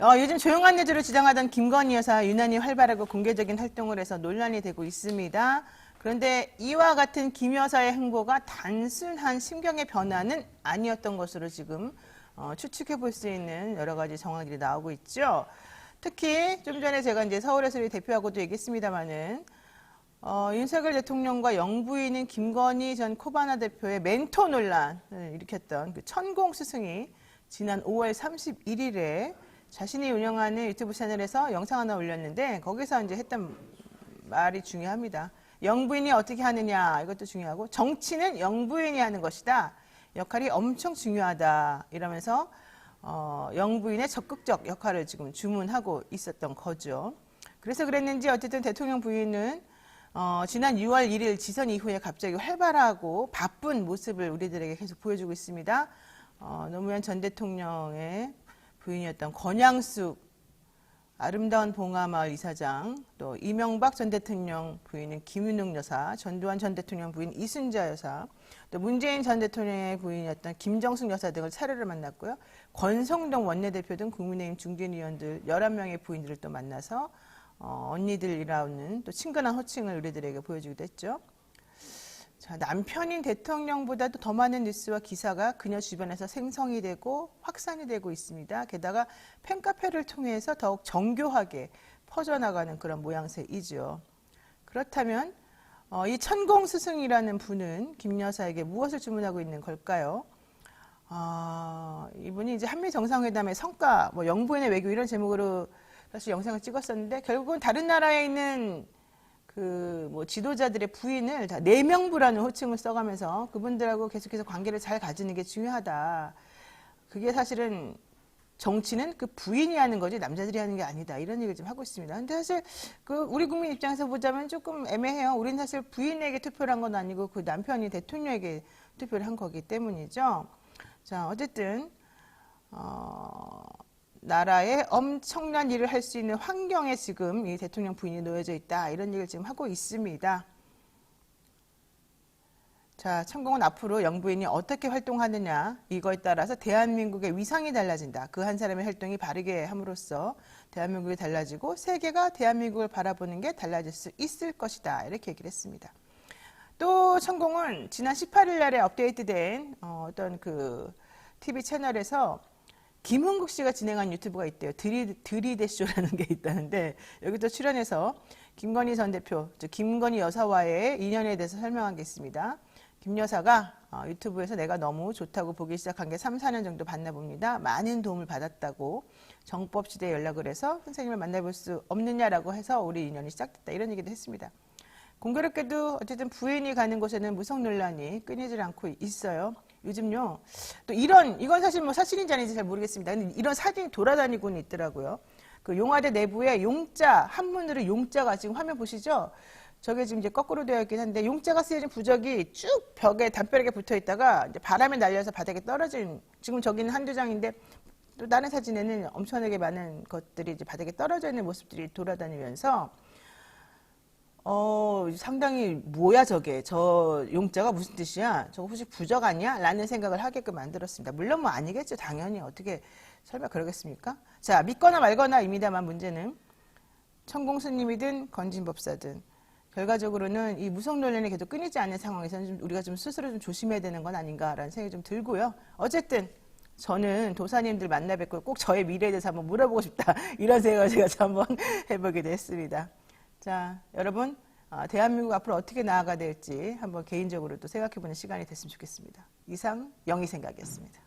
요즘 조용한 여주로 지정하던 김건희 여사 유난히 활발하고 공개적인 활동을 해서 논란이 되고 있습니다. 그런데 이와 같은 김 여사의 행보가 단순한 심경의 변화는 아니었던 것으로 지금 추측해 볼 수 있는 여러 가지 정황들이 나오고 있죠. 특히 좀 전에 제가 이제 서울에서 대표하고도 얘기했습니다마는 윤석열 대통령과 영부인인 김건희 전 코바나 대표의 멘토 논란을 일으켰던 그 천공 스승이 지난 5월 31일에 자신이 운영하는 유튜브 채널에서 영상 하나 올렸는데 거기서 이제 했던 말이 중요합니다. 영부인이 어떻게 하느냐 이것도 중요하고 정치는 영부인이 하는 것이다. 역할이 엄청 중요하다. 이러면서 영부인의 적극적 역할을 지금 주문하고 있었던 거죠. 그래서 그랬는지 어쨌든 대통령 부인은 지난 6월 1일 지선 이후에 갑자기 활발하고 바쁜 모습을 우리들에게 계속 보여주고 있습니다. 노무현 전 대통령의 부인이었던 권양숙 아름다운 봉화마을 이사장, 또 이명박 전 대통령 부인은 김윤욱 여사, 전두환 전 대통령 부인 이순자 여사, 또 문재인 전 대통령의 부인이었던 김정숙 여사 등을 차례로 만났고요. 권성동 원내대표 등 국민의힘 중진 의원들 11명의 부인들을 또 만나서 언니들이라는 또 친근한 호칭을 우리들에게 보여주기도 했죠. 자, 남편인 대통령보다도 더 많은 뉴스와 기사가 그녀 주변에서 생성이 되고 확산이 되고 있습니다. 게다가 팬카페를 통해서 더욱 정교하게 퍼져나가는 그런 모양새이죠. 그렇다면 이 천공 스승이라는 분은 김 여사에게 무엇을 주문하고 있는 걸까요? 이분이 이제 한미 정상회담의 성과, 영부인의 외교 이런 제목으로 사실 영상을 찍었었는데 결국은 다른 나라에 있는 지도자들의 부인을 다 내명부라는 호칭을 써가면서 그분들하고 계속해서 관계를 잘 가지는 게 중요하다. 그게 사실은 정치는 그 부인이 하는 거지 남자들이 하는 게 아니다. 이런 얘기를 좀 하고 있습니다. 근데 사실 우리 국민 입장에서 보자면 조금 애매해요. 우리는 사실 부인에게 투표를 한 건 아니고 그 남편이 대통령에게 투표를 한 거기 때문이죠. 자, 어쨌든 나라에 엄청난 일을 할 수 있는 환경에 지금 이 대통령 부인이 놓여져 있다. 이런 얘기를 지금 하고 있습니다. 자, 천공은 앞으로 영부인이 어떻게 활동하느냐 이거에 따라서 대한민국의 위상이 달라진다. 그 한 사람의 활동이 바르게 함으로써 대한민국이 달라지고 세계가 대한민국을 바라보는 게 달라질 수 있을 것이다. 이렇게 얘기를 했습니다. 또 천공은 지난 18일 날에 업데이트된 어떤 TV 채널에서 김흥국 씨가 진행한 유튜브가 있대요. 드리데쇼라는 게 있다는데 여기도 출연해서 김건희 전 대표, 즉 김건희 여사와의 인연에 대해서 설명한 게 있습니다. 김 여사가 유튜브에서 내가 너무 좋다고 보기 시작한 게 3, 4년 정도 봤나 봅니다. 많은 도움을 받았다고 정법시대에 연락을 해서 선생님을 만나볼 수 없느냐라고 해서 우리 인연이 시작됐다. 이런 얘기도 했습니다. 공교롭게도 어쨌든 부인이 가는 곳에는 무속 논란이 끊이질 않고 있어요. 요즘요, 또 이건 사실 사실인지 아닌지 잘 모르겠습니다. 근데 이런 사진이 돌아다니고는 있더라고요. 그 용화대 내부에 용자, 한문으로 용자가 지금 화면 보시죠? 저게 지금 이제 거꾸로 되어 있긴 한데, 용자가 쓰여진 부적이 쭉 벽에 담벼락에 붙어 있다가 이제 바람에 날려서 바닥에 떨어진, 지금 저기는 한두 장인데, 또 다른 사진에는 엄청나게 많은 것들이 이제 바닥에 떨어져 있는 모습들이 돌아다니면서, 상당히 뭐야 저게 저 용자가 무슨 뜻이야 저거 혹시 부적 아니야? 라는 생각을 하게끔 만들었습니다. 물론 아니겠죠. 당연히 어떻게 설마 그러겠습니까? 자, 믿거나 말거나 입니다만 문제는 천공스님이든 건진법사든 결과적으로는 이 무속 논란이 계속 끊이지 않는 상황에서는 우리가 좀 스스로 좀 조심해야 되는 건 아닌가라는 생각이 좀 들고요. 어쨌든 저는 도사님들 만나 뵙고 꼭 저의 미래에 대해서 한번 물어보고 싶다. 이런 생각을 제가 한번 해보기도 했습니다. 자, 여러분, 대한민국 앞으로 어떻게 나아가야 될지 한번 개인적으로 또 생각해보는 시간이 됐으면 좋겠습니다. 이상 영희생각이었습니다.